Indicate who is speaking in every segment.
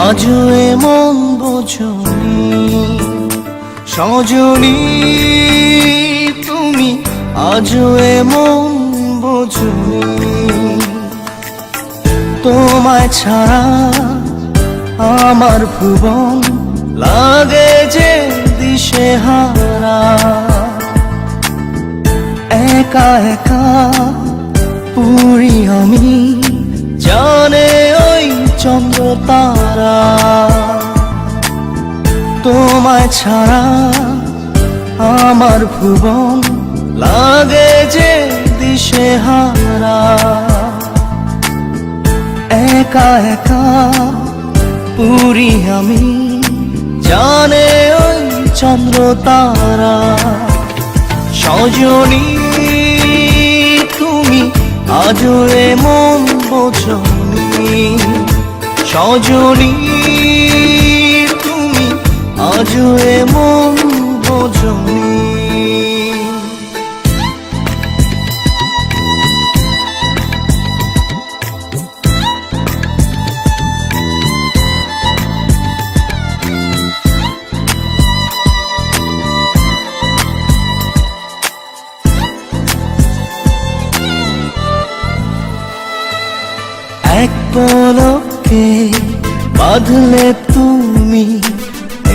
Speaker 1: আজও এমন বোঝনি সজনী, তুমি আজও এমন বোঝনি। তোমায় ছাড়া আমার ভুবন লাগে যে দিশেহারা। একা একা পুরি আমি, জানে ওই চন্দ্র তারা। তোমায় ছাড়া আমার ভুবন লাগে যে দিশেহারা। একা একা পুরি আমি, জানে ওই চন্দ্র তারা। সজনী, তুমি আজও এমন বোঝনি। সজনী, তুমি আজও এমন বোঝনি। এক পলকে বাঁধলে তুমি এ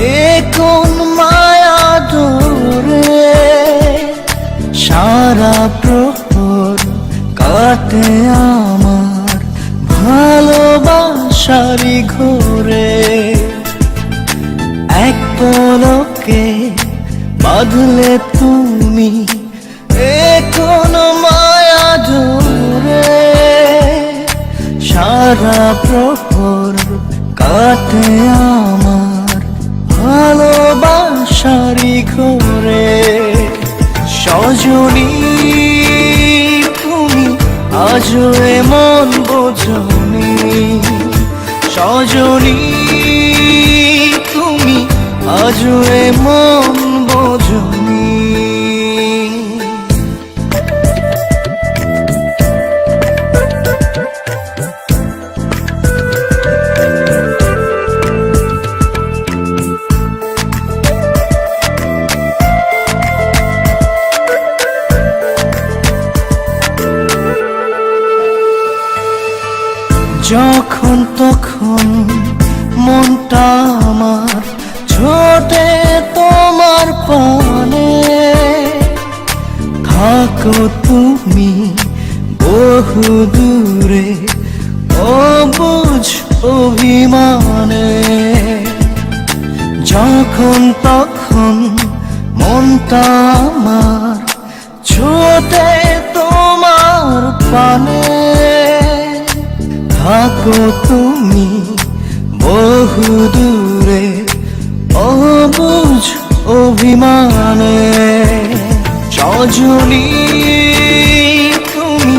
Speaker 1: কোন মায়া ডোরে। সারা প্রহর কাটে আমার ভালোবাসারি ঘোরে। এক পলকে বাঁধলে তুমি এ কোন মায়া ডোরে। সারা প্রহর কাটে আমার ভালোবাসারি ঘোরে। সজনী, তুমি আজও এমন বোঝনি। সজনী, তুমি আজও এমন বোঝনি। যখন তখন মনটা আমার ছোটে তোমার পানে। থাকো তুমি বহু দূরে অবুঝ অভিমানে। যখন তখন মনটা আমার ছোটে তোমার পানে। থাকো তুমি বহু দূরে অবুঝ অভিমানে। সজনী, তুমি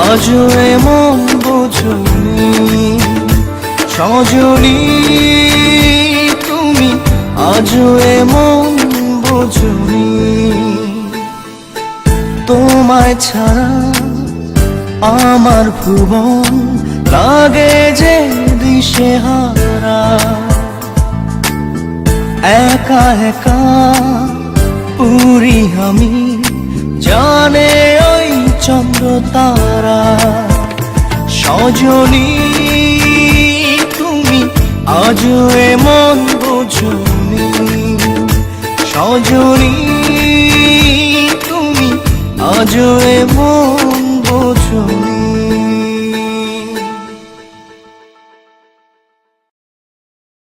Speaker 1: আজও এমন বোঝনি। সজনী, তুমি আজও এমন বোঝনি। তোমায় ছাড়া আমার ভুবন লাগে যে দিশেহারা। একা একা পুরি আমি, জানে ওই চন্দ্র তারা। সজনী, তুমি আজও এমন বোঝনি। সজনী, তুমি আজও এমন